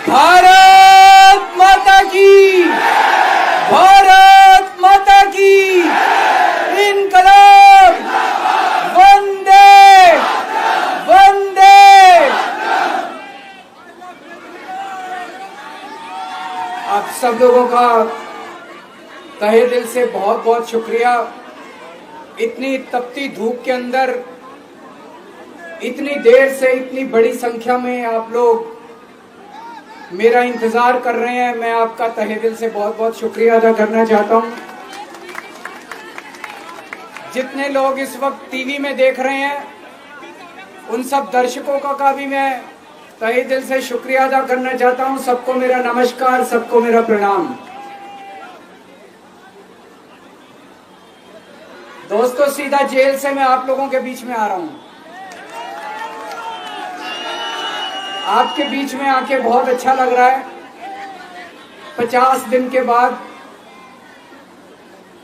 भारत माता की, भारत माता की, इनकलाब, वंदे वंदे। आप सब लोगों का तहे दिल से बहुत बहुत शुक्रिया। इतनी तपती धूप के अंदर इतनी देर से इतनी बड़ी संख्या में आप लोग मेरा इंतजार कर रहे हैं। मैं आपका तहे दिल से बहुत बहुत शुक्रिया अदा करना चाहता हूं। जितने लोग इस वक्त टीवी में देख रहे हैं उन सब दर्शकों का भी मैं तहे दिल से शुक्रिया अदा करना चाहता हूं। सबको मेरा नमस्कार, सबको मेरा प्रणाम। दोस्तों, सीधा जेल से मैं आप लोगों के बीच में आ रहा हूं। आपके बीच में आके बहुत अच्छा लग रहा है। 50 दिन के बाद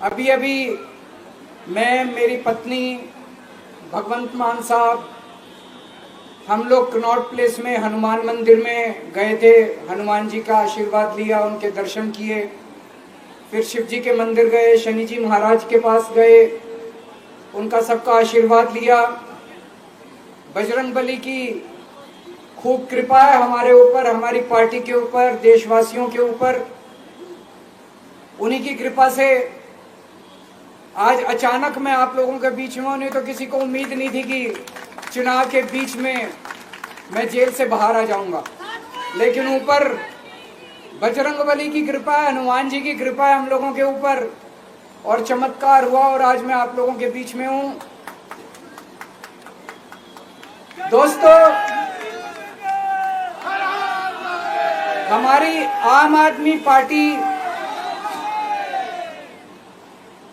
अभी अभी मैं, मेरी पत्नी भगवंत मान साहब, हम लोग कनॉट प्लेस में हनुमान मंदिर में गए थे। हनुमान जी का आशीर्वाद लिया, उनके दर्शन किए। फिर शिव जी के मंदिर गए, शनि जी महाराज के पास गए, उनका सबका आशीर्वाद लिया। बजरंगबली की खूब कृपा है हमारे ऊपर, हमारी पार्टी के ऊपर, देशवासियों के ऊपर। उन्हीं की कृपा से आज अचानक मैं आप लोगों के बीच में हूं। नहीं तो किसी को उम्मीद नहीं थी कि चुनाव के बीच में मैं जेल से बाहर आ जाऊंगा। लेकिन ऊपर बजरंगबली की कृपा है, हनुमान जी की कृपा है हम लोगों के ऊपर, और चमत्कार हुआ और आज मैं आप लोगों के बीच में हूं। दोस्तों, हमारी आम आदमी पार्टी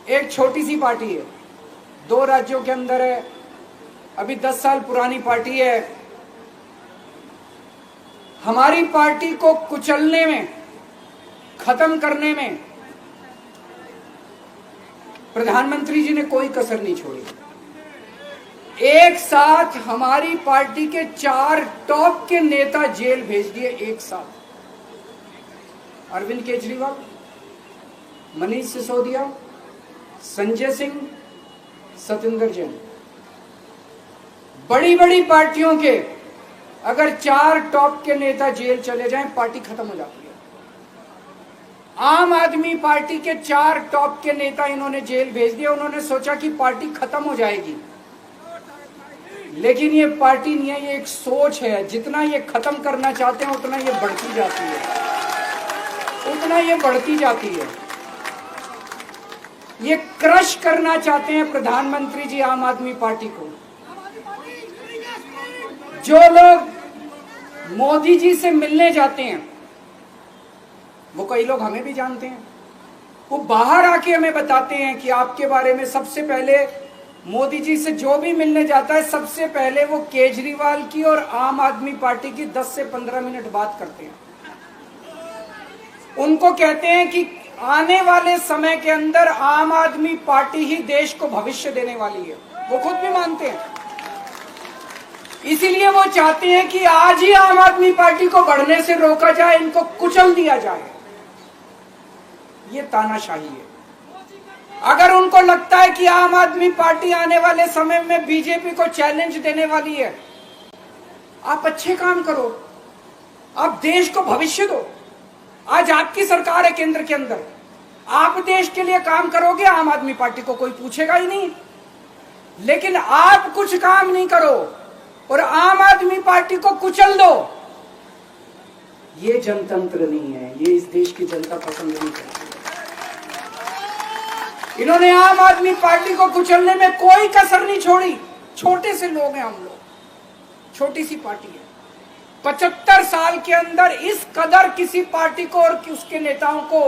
एक छोटी सी पार्टी है, 2 राज्यों के अंदर है, अभी 10 साल पुरानी पार्टी है। हमारी पार्टी को कुचलने में, खत्म करने में प्रधानमंत्री जी ने कोई कसर नहीं छोड़ी। एक साथ हमारी पार्टी के 4 टॉप के नेता जेल भेज दिए एक साथ। अरविंद केजरीवाल, मनीष सिसोदिया, संजय सिंह, सत्येंद्र जैन। बड़ी बड़ी पार्टियों के अगर 4 टॉप के नेता जेल चले जाएं, पार्टी खत्म हो जाती है। आम आदमी पार्टी के 4 टॉप के नेता इन्होंने जेल भेज दिया। उन्होंने सोचा कि पार्टी खत्म हो जाएगी, लेकिन ये पार्टी नहीं है, ये एक सोच है। जितना ये खत्म करना चाहते हैं उतना ये बढ़ती जाती है, उतना ये बढ़ती जाती है। ये क्रश करना चाहते हैं प्रधानमंत्री जी आम आदमी पार्टी को। जो लोग मोदी जी से मिलने जाते हैं, वो कई लोग हमें भी जानते हैं, वो बाहर आके हमें बताते हैं कि आपके बारे में सबसे पहले मोदी जी से जो भी मिलने जाता है, सबसे पहले वो केजरीवाल की और आम आदमी पार्टी की 10 से 15 मिनट बात करते हैं। उनको कहते हैं कि आने वाले समय के अंदर आम आदमी पार्टी ही देश को भविष्य देने वाली है। वो खुद भी मानते हैं। इसीलिए वो चाहते हैं कि आज ही आम आदमी पार्टी को बढ़ने से रोका जाए, इनको कुचल दिया जाए। ये तानाशाही है। अगर उनको लगता है कि आम आदमी पार्टी आने वाले समय में बीजेपी को चैलेंज देने वाली है, आप अच्छे काम करो, आप देश को भविष्य दो। आज आपकी सरकार है केंद्र के अंदर, आप देश के लिए काम करोगे, आम आदमी पार्टी को कोई पूछेगा ही नहीं। लेकिन आप कुछ काम नहीं करो और आम आदमी पार्टी को कुचल दो, ये जनतंत्र नहीं है, ये इस देश की जनता पसंद नहीं करती। इन्होंने आम आदमी पार्टी को कुचलने में कोई कसर नहीं छोड़ी। छोटे से लोग हैं हम लोग, छोटी सी पार्टी है। 75 साल के अंदर इस कदर किसी पार्टी को और उसके नेताओं को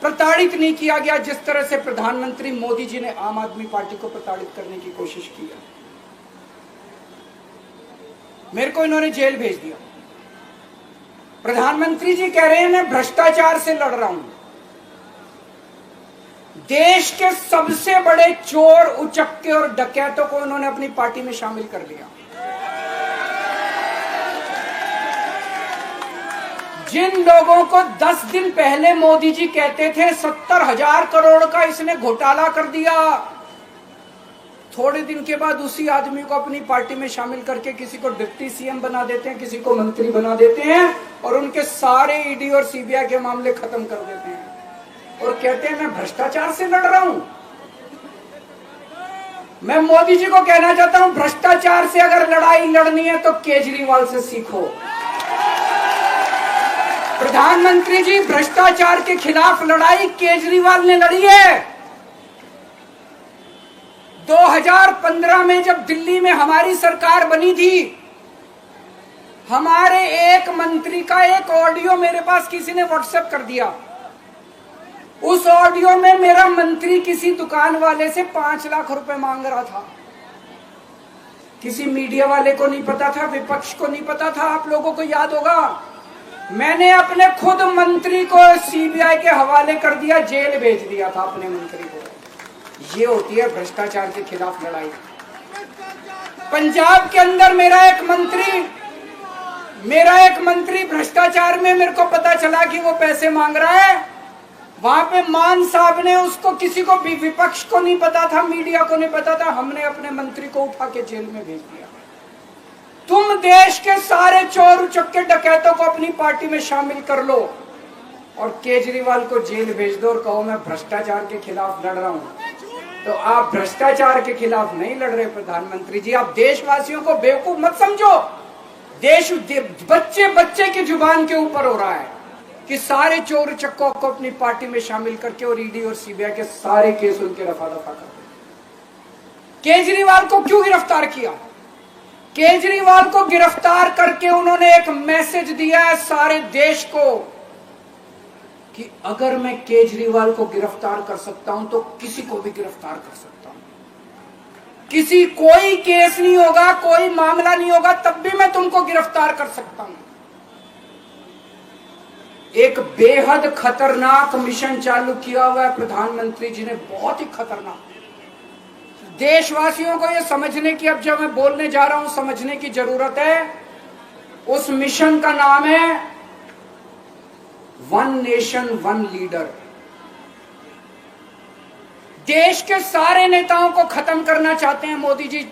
प्रताड़ित नहीं किया गया जिस तरह से प्रधानमंत्री मोदी जी ने आम आदमी पार्टी को प्रताड़ित करने की कोशिश की है। मेरे को इन्होंने जेल भेज दिया। प्रधानमंत्री जी कह रहे हैं मैं भ्रष्टाचार से लड़ रहा हूं। देश के सबसे बड़े चोर, उचक्के और डकैतों को उन्होंने अपनी पार्टी में शामिल कर लिया। जिन लोगों को 10 दिन पहले मोदी जी कहते थे 70,000 करोड़ का इसने घोटाला कर दिया, थोड़े दिन के बाद उसी आदमी को अपनी पार्टी में शामिल करके किसी को डिप्टी सीएम बना देते हैं, किसी को मंत्री बना देते हैं और उनके सारे ईडी और सीबीआई के मामले खत्म कर देते हैं और कहते हैं मैं भ्रष्टाचार से लड़ रहा हूं। मैं मोदी जी को कहना चाहता हूं, भ्रष्टाचार से अगर लड़ाई लड़नी है तो केजरीवाल से सीखो। प्रधानमंत्री जी, भ्रष्टाचार के खिलाफ लड़ाई केजरीवाल ने लड़ी है। 2015 में जब दिल्ली में हमारी सरकार बनी थी, हमारे एक मंत्री का एक ऑडियो मेरे पास किसी ने व्हाट्सएप कर दिया। उस ऑडियो में मेरा मंत्री किसी दुकान वाले से 5 लाख रुपए मांग रहा था। किसी मीडिया वाले को नहीं पता था, विपक्ष को नहीं पता था। आप लोगों को याद होगा, मैंने अपने खुद मंत्री को सीबीआई के हवाले कर दिया, जेल भेज दिया था अपने मंत्री को। ये होती है भ्रष्टाचार के खिलाफ लड़ाई। पंजाब के अंदर मेरा एक मंत्री भ्रष्टाचार में, मेरे को पता चला कि वो पैसे मांग रहा है। वहां पे मान साहब ने उसको, किसी को भी, विपक्ष को नहीं पता था, मीडिया को नहीं पता था, हमने अपने मंत्री को उठा के जेल में भेज दिया। तुम देश के सारे चोर उचक्के डकैतों को अपनी पार्टी में शामिल कर लो और केजरीवाल को जेल भेज दो और कहो मैं भ्रष्टाचार के खिलाफ लड़ रहा हूं। तो आप भ्रष्टाचार के खिलाफ नहीं लड़ रहे प्रधानमंत्री जी। आप देशवासियों को बेवकूफ मत समझो। देश बच्चे बच्चे की जुबान के ऊपर हो रहा है कि सारे चोर चक्कों को अपनी पार्टी में शामिल करके और ईडी और सीबीआई के सारे केस उनके रफा दफा कर दे। केजरीवाल को क्यों गिरफ्तार किया? केजरीवाल को गिरफ्तार करके उन्होंने एक मैसेज दिया है सारे देश को कि अगर मैं केजरीवाल को गिरफ्तार कर सकता हूं तो किसी को भी गिरफ्तार कर सकता हूं। कोई केस नहीं होगा, कोई मामला नहीं होगा, तब भी मैं तुमको गिरफ्तार कर सकता हूं। एक बेहद खतरनाक मिशन चालू किया हुआ है प्रधानमंत्री जी ने, बहुत ही खतरनाक। देशवासियों को यह समझने की, अब जब मैं बोलने जा रहा हूं, समझने की जरूरत है। उस मिशन का नाम है वन नेशन वन लीडर। देश के सारे नेताओं को खत्म करना चाहते हैं मोदी जी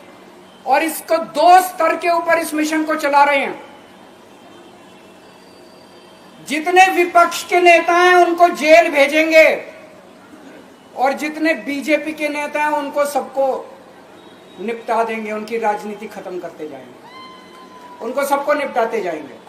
और इसको 2 स्तर के ऊपर इस मिशन को चला रहे हैं। जितने विपक्ष के नेता हैं उनको जेल भेजेंगे और जितने बीजेपी के नेता हैं उनको सबको निपटा देंगे, उनकी राजनीति खत्म करते जाएंगे, उनको सबको निपटाते जाएंगे।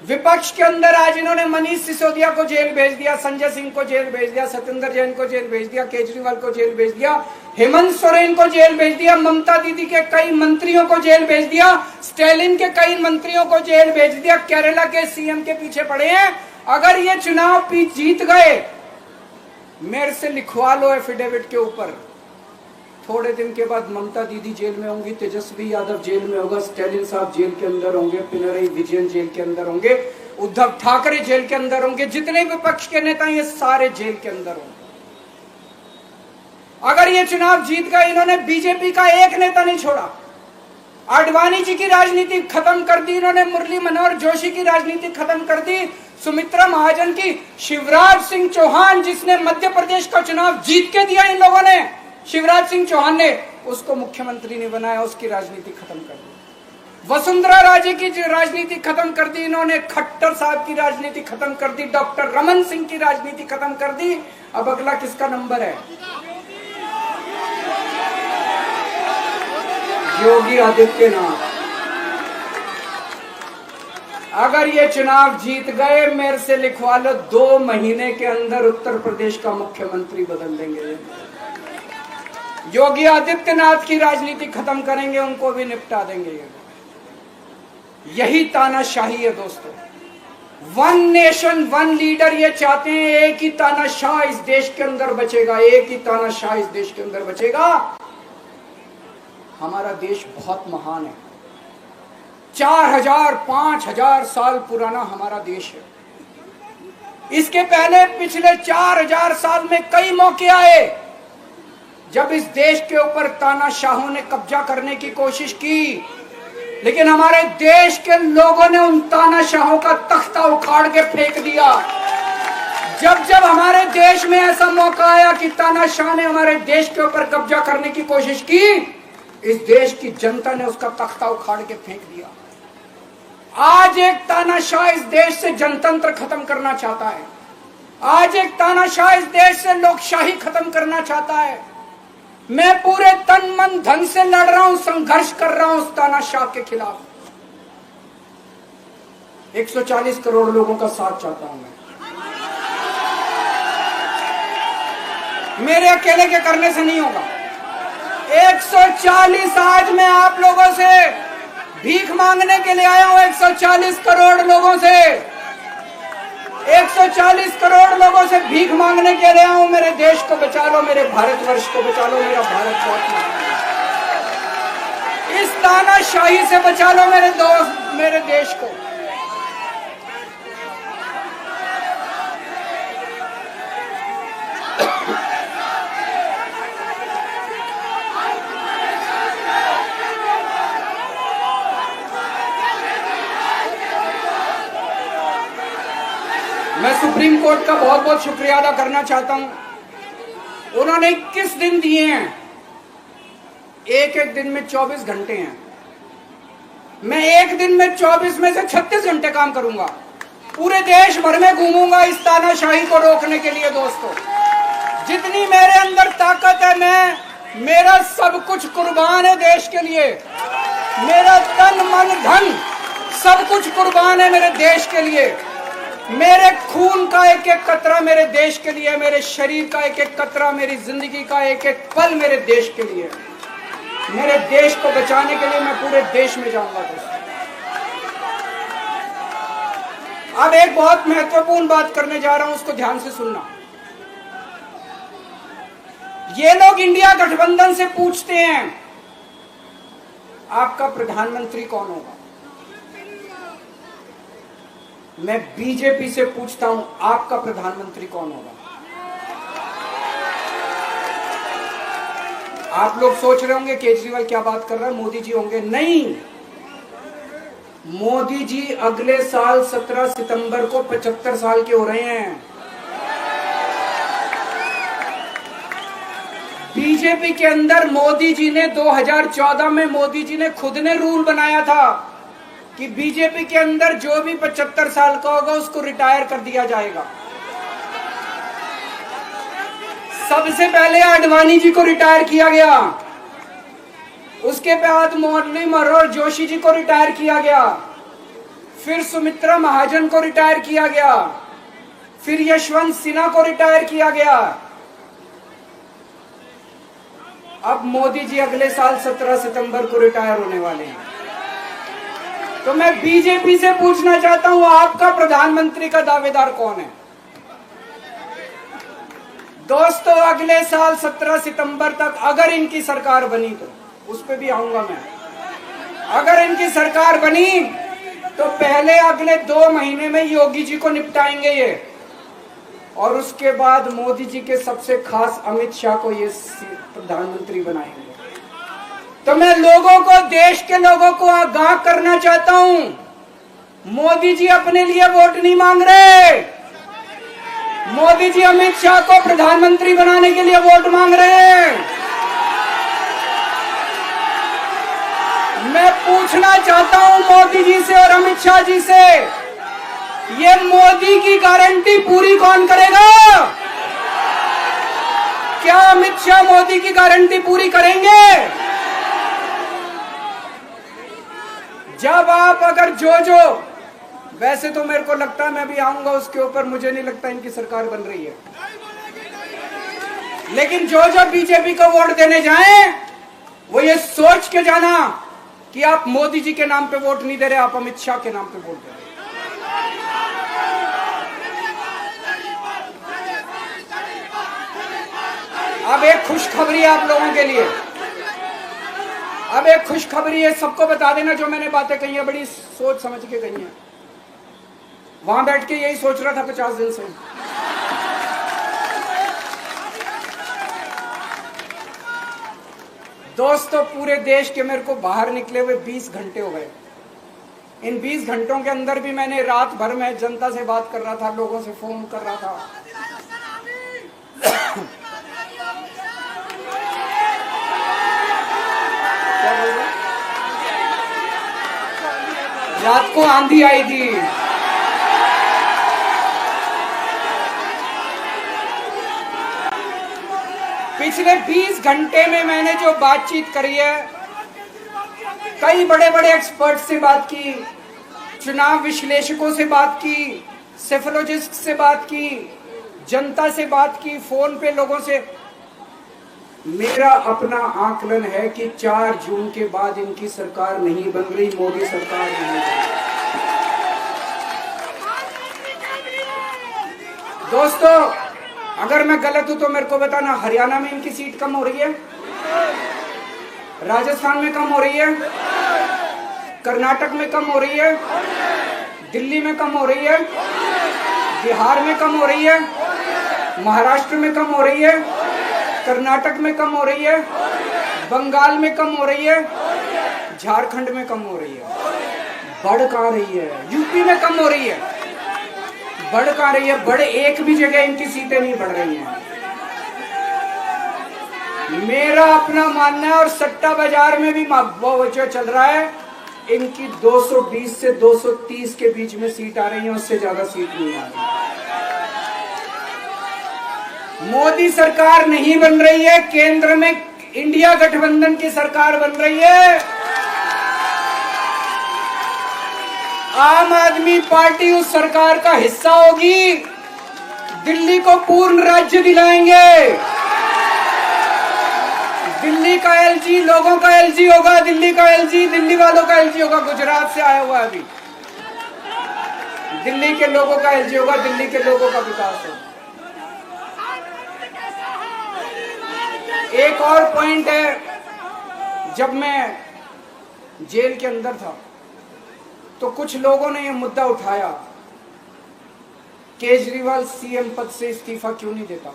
विपक्ष के अंदर आज इन्होंने मनीष सिसोदिया को जेल भेज दिया, संजय सिंह को जेल भेज दिया, सत्येंद्र जैन को जेल भेज दिया, केजरीवाल को जेल भेज दिया, हेमंत सोरेन को जेल भेज दिया, ममता दीदी के कई मंत्रियों को जेल भेज दिया, स्टालिन के कई मंत्रियों को जेल भेज दिया, केरला के सीएम के पीछे पड़े हैं। अगर ये चुनाव जीत गए, मेरे से लिखवा लो एफिडेविट के ऊपर, थोड़े दिन के बाद ममता दीदी जेल में होंगी, तेजस्वी यादव जेल में होगा, स्टालिन साहब जेल के अंदर होंगे, पिनरई विजयन जेल के अंदर होंगे, उद्धव ठाकरे जेल के अंदर होंगे, जितने विपक्ष के नेता ये सारे जेल के अंदर होंगे। अगर ये चुनाव जीत गए, इन्होंने बीजेपी का एक नेता नहीं छोड़ा। आडवाणी जी की राजनीति खत्म कर दी इन्होंने, मुरली मनोहर जोशी की राजनीति खत्म कर दी, सुमित्रा महाजन की, शिवराज सिंह चौहान जिसने मध्य प्रदेश का चुनाव जीत के दिया इन लोगों ने, शिवराज सिंह चौहान ने उसको मुख्यमंत्री नहीं बनाया, उसकी राजनीति खत्म कर दी। वसुंधरा राजे की राजनीति खत्म कर दी इन्होंने, खट्टर साहब की राजनीति खत्म कर दी, डॉक्टर रमन सिंह की राजनीति खत्म कर दी। अब अगला किसका नंबर है? योगी आदित्यनाथ। अगर ये चुनाव जीत गए, मेरे से लिखवा लो, 2 महीने के अंदर उत्तर प्रदेश का मुख्यमंत्री बदल देंगे। योगी आदित्यनाथ की राजनीति खत्म करेंगे, उनको भी निपटा देंगे। यही तानाशाही है दोस्तों। वन नेशन वन लीडर ये चाहते हैं, एक ही तानाशाह इस देश के अंदर बचेगा, एक ही तानाशाह इस देश के अंदर बचेगा। हमारा देश बहुत महान है, 4000 5000 साल पुराना हमारा देश है। इसके पहले पिछले 4000 साल में कई मौके आए जब इस देश के ऊपर तानाशाहों ने कब्जा करने की कोशिश की। लेकिन हमारे देश के लोगों ने उन तानाशाहों का तख्ता उखाड़ के फेंक दिया। जब जब हमारे देश में ऐसा मौका आया कि तानाशाह ने हमारे देश के ऊपर कब्जा करने की कोशिश की, इस देश की जनता ने उसका तख्ता उखाड़ के फेंक दिया। आज एक तानाशाह इस देश से जनतंत्र खत्म करना चाहता है। आज एक तानाशाह इस देश से लोकशाही खत्म करना चाहता है। मैं पूरे तन मन धन से लड़ रहा हूं, संघर्ष कर रहा हूं उस तानाशाह के खिलाफ। 140 करोड़ लोगों का साथ चाहता हूं मैं। मेरे अकेले के करने से नहीं होगा। 140 आज मैं आप लोगों से भीख मांगने के लिए आया हूं। 140 करोड़ लोगों से 140 करोड़ लोगों से भीख मांगने के लिए आया हूं। मेरे देश को बचा लो, मेरे भारतवर्ष को बचा लो, मेरा भारत रत्न, इस तानाशाही से बचा लो मेरे दोस्त, मेरे देश को। मैं सुप्रीम कोर्ट का बहुत बहुत शुक्रिया अदा करना चाहता हूं। उन्होंने 21 दिन दिए हैं, एक एक दिन में 24 घंटे हैं। मैं एक दिन में 24 में से 36 घंटे काम करूंगा। पूरे देश भर में घूमूंगा इस तानाशाही को रोकने के लिए। दोस्तों, जितनी मेरे अंदर ताकत है, मेरा सब कुछ कुर्बान है देश के लिए। मेरा तन मन धन सब कुछ कुर्बान है मेरे देश के लिए। मेरे खून का एक एक कतरा मेरे देश के लिए, मेरे शरीर का एक एक कतरा, मेरी जिंदगी का एक एक पल मेरे देश के लिए। मेरे देश को बचाने के लिए मैं पूरे देश में जाऊंगा। दोस्तों, अब एक बहुत महत्वपूर्ण बात करने जा रहा हूं, उसको ध्यान से सुनना। ये लोग इंडिया गठबंधन से पूछते हैं आपका प्रधानमंत्री कौन होगा। मैं बीजेपी से पूछता हूं आपका प्रधानमंत्री कौन होगा। आप लोग सोच रहे होंगे केजरीवाल क्या बात कर रहा है, मोदी जी होंगे। नहीं, मोदी जी अगले साल 17 सितंबर को 75 साल के हो रहे हैं। बीजेपी के अंदर मोदी जी ने 2014 में मोदी जी ने खुद ने रूल बनाया था कि बीजेपी के अंदर जो भी 75 साल का होगा उसको रिटायर कर दिया जाएगा। सबसे पहले आडवाणी जी को रिटायर किया गया, उसके बाद मुरली मनोहर जोशी जी को रिटायर किया गया, फिर सुमित्रा महाजन को रिटायर किया गया, फिर यशवंत सिन्हा को रिटायर किया गया। अब मोदी जी अगले साल 17 सितंबर को रिटायर होने वाले हैं। तो मैं बीजेपी से पूछना चाहता हूं आपका प्रधानमंत्री का दावेदार कौन है। दोस्तों, अगले साल 17 सितंबर तक अगर इनकी सरकार बनी, तो उस पर भी आऊंगा मैं। अगर इनकी सरकार बनी तो पहले अगले 2 महीने में योगी जी को निपटाएंगे ये, और उसके बाद मोदी जी के सबसे खास अमित शाह को ये प्रधानमंत्री बनाएंगे। तो मैं लोगों को, देश के लोगों को आगाह करना चाहता हूं, मोदी जी अपने लिए वोट नहीं मांग रहे। मोदी जी अमित शाह को प्रधानमंत्री बनाने के लिए वोट मांग रहे हैं। मैं पूछना चाहता हूं मोदी जी से और अमित शाह जी से, ये मोदी की गारंटी पूरी कौन करेगा? क्या अमित शाह मोदी की गारंटी पूरी करेंगे? जब आप अगर जो वैसे तो मेरे को लगता है मैं भी आऊंगा उसके ऊपर, मुझे नहीं लगता इनकी सरकार बन रही है, लेकिन जो बीजेपी को वोट देने जाएं वो ये सोच के जाना कि आप मोदी जी के नाम पे वोट नहीं दे रहे, आप अमित शाह के नाम पे वोट दे रहे। अब एक खुशखबरी है आप लोगों के लिए, अब एक खुशखबरी है, सबको बता देना जो मैंने बातें कही है बड़ी सोच समझ के कही है। वहां बैठ के यही सोच रहा था 50 दिन से। दोस्तों, पूरे देश के मेरे को बाहर निकले हुए 20 घंटे हो गए। इन 20 घंटों के अंदर भी मैंने रात भर में जनता से बात कर रहा था, लोगों से फोन कर रहा था। क्या बोल रहे? रात को आंधी आई थी। पिछले 20 घंटे में मैंने जो बातचीत करी है, कई बड़े बड़े एक्सपर्ट से बात की, चुनाव विश्लेषकों से बात की, सेफोलॉजिस्ट से बात की, जनता से बात की, फोन पे लोगों से। मेरा अपना आकलन है कि 4 जून के बाद इनकी सरकार नहीं बन रही, मोदी सरकार नहीं बन रही। दोस्तों, अगर मैं गलत हूं तो मेरे को बताना। हरियाणा में इनकी सीट कम हो रही है, राजस्थान में कम हो रही है, कर्नाटक में कम हो रही है, दिल्ली में कम हो रही है, बिहार में कम हो रही है, महाराष्ट्र में कम हो रही है, कर्नाटक में कम हो रही है, बंगाल में कम हो रही है, झारखंड में कम हो रही है। बढ़ कहां रही है? यूपी में कम हो रही है, बढ़ कहां रही है? बड़े एक भी जगह इनकी सीटें नहीं बढ़ रही हैं। मेरा अपना मानना है, और सट्टा बाजार में भी जो चल रहा है, इनकी 220 से 230 के बीच में सीट आ रही है, उससे ज्यादा सीट नहीं आ रही। मोदी सरकार नहीं बन रही है, केंद्र में इंडिया गठबंधन की सरकार बन रही है। आम आदमी पार्टी उस सरकार का हिस्सा होगी। दिल्ली को पूर्ण राज्य दिलाएंगे। दिल्ली का एलजी लोगों का एलजी होगा, दिल्ली का एलजी दिल्ली वालों का एलजी होगा। गुजरात से आया हुआ है अभी। दिल्ली के लोगों का एलजी होगा, दिल्ली के लोगों का विकास होगा। एक और पॉइंट है, जब मैं जेल के अंदर था तो कुछ लोगों ने यह मुद्दा उठाया, केजरीवाल सीएम पद से इस्तीफा क्यों नहीं देता।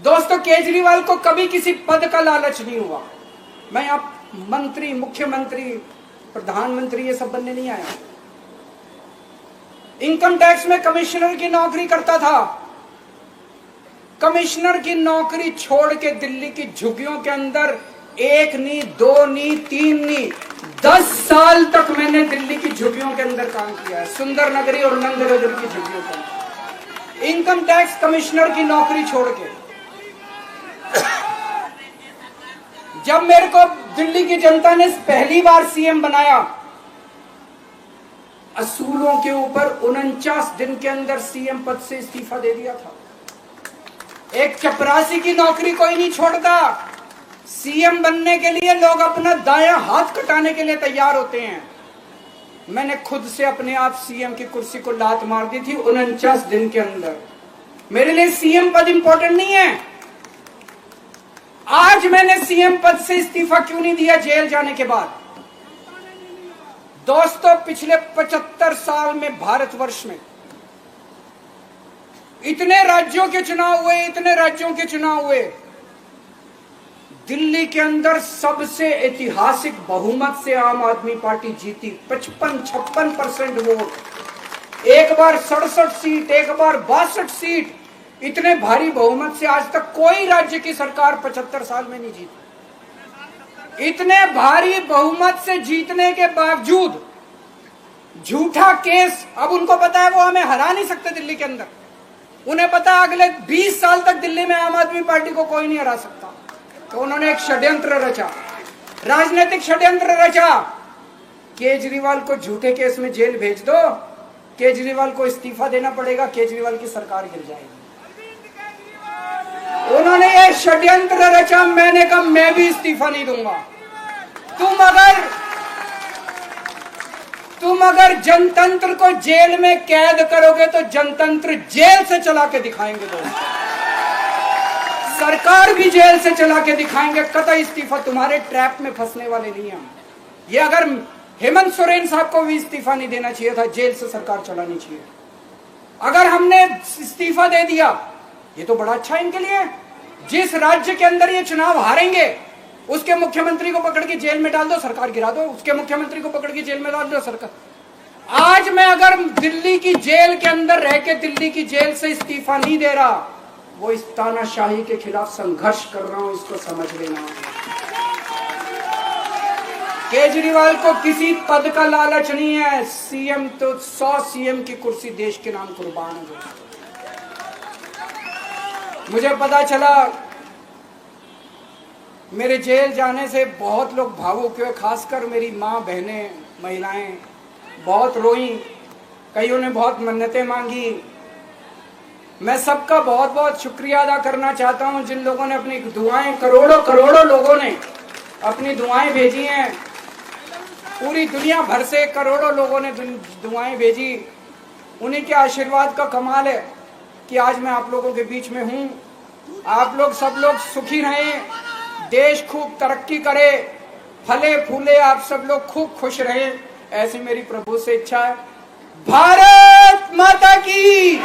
दोस्तों, केजरीवाल को कभी किसी पद का लालच नहीं हुआ। मैं आप मंत्री, मुख्यमंत्री, प्रधानमंत्री ये सब बनने नहीं आया। इनकम टैक्स में कमिश्नर की नौकरी करता था। कमिश्नर की नौकरी छोड़ के दिल्ली की झुग्गियों के अंदर 1 नहीं, 2 नहीं, 3 नहीं, 10 साल तक मैंने दिल्ली की झुग्गियों के अंदर काम किया है, सुंदर नगरी और नंद नगर की झुग्गियों के अंदर। इनकम टैक्स कमिश्नर की नौकरी छोड़ के जब मेरे को दिल्ली की जनता ने पहली बार सीएम बनाया, असूलों के ऊपर 49 दिन के अंदर सीएम पद से इस्तीफा दे दिया था। एक चपरासी की नौकरी कोई नहीं छोड़ता। सीएम बनने के लिए लोग अपना दायां हाथ कटाने के लिए तैयार होते हैं। मैंने खुद से अपने आप सीएम की कुर्सी को लात मार दी थी 49 दिन के अंदर। मेरे लिए सीएम पद इंपॉर्टेंट नहीं है। आज मैंने सीएम पद से इस्तीफा क्यों नहीं दिया जेल जाने के बाद? दोस्तों, पिछले 75 साल में भारतवर्ष में इतने राज्यों के चुनाव हुए, इतने राज्यों के चुनाव हुए, दिल्ली के अंदर सबसे ऐतिहासिक बहुमत से आम आदमी पार्टी जीती। 55-56% वोट, एक बार 67 सीट, एक बार 62 सीट। इतने भारी बहुमत से आज तक कोई राज्य की सरकार 75 साल में नहीं जीती। इतने भारी बहुमत से जीतने के बावजूद झूठा केस, अब उनको पता है वो हमें हरा नहीं सकते दिल्ली के अंदर। उन्हें पता है अगले 20 साल तक दिल्ली में आम आदमी पार्टी को कोई नहीं हरा सकता। तो उन्होंने एक षड्यंत्र रचा, राजनीतिक षड्यंत्र रचा। केजरीवाल को झूठे केस में जेल भेज दो, केजरीवाल को इस्तीफा देना पड़ेगा, केजरीवाल की सरकार गिर जाएगी। उन्होंने ये षड्यंत्र रचा। मैंने कहा मैं भी इस्तीफा नहीं दूंगा। तुम अगर जनतंत्र को जेल में कैद करोगे तो जनतंत्र जेल से चला के दिखाएंगे। दोस्तों, सरकार भी जेल से चला के दिखाएंगे। कतई इस्तीफा, तुम्हारे ट्रैप में फंसने वाले नहीं हम। ये अगर हेमंत सोरेन साहब को भी इस्तीफा नहीं देना चाहिए था, जेल से सरकार चलानी चाहिए। अगर हमने इस्तीफा दे दिया, ये तो बड़ा अच्छा इनके लिए। जिस राज्य के अंदर ये चुनाव हारेंगे उसके मुख्यमंत्री को पकड़ के जेल में डाल दो, सरकार गिरा दो। उसके मुख्यमंत्री को पकड़ के जेल में डाल दो, सरकार। आज मैं अगर दिल्ली की जेल के अंदर रह के दिल्ली की जेल से इस्तीफा नहीं दे रहा, वो इस तानाशाही के खिलाफ संघर्ष कर रहा हूं, इसको समझ लेना। केजरीवाल को किसी पद का लालच नहीं है। सीएम तो 100 सीएम की कुर्सी देश के नाम कुर्बान है। मुझे पता चला मेरे जेल जाने से बहुत लोग भावुक हुए, खासकर मेरी माँ, बहनें, महिलाएं बहुत रोई, कईयों ने बहुत मन्नतें मांगी। मैं सबका बहुत बहुत शुक्रिया अदा करना चाहता हूं जिन लोगों ने अपनी दुआएं, करोड़ों करोड़ों लोगों ने अपनी दुआएं भेजी हैं। पूरी दुनिया भर से करोड़ों लोगों ने दुआएं भेजी। उन्हीं के आशीर्वाद का कमाल है कि आज मैं आप लोगों के बीच में हूं। आप लोग सब लोग सुखी रहें, देश खूब तरक्की करे, फले फूले, आप सब लोग खूब खुश रहें, ऐसी मेरी प्रभु से इच्छा है। भारत माता की।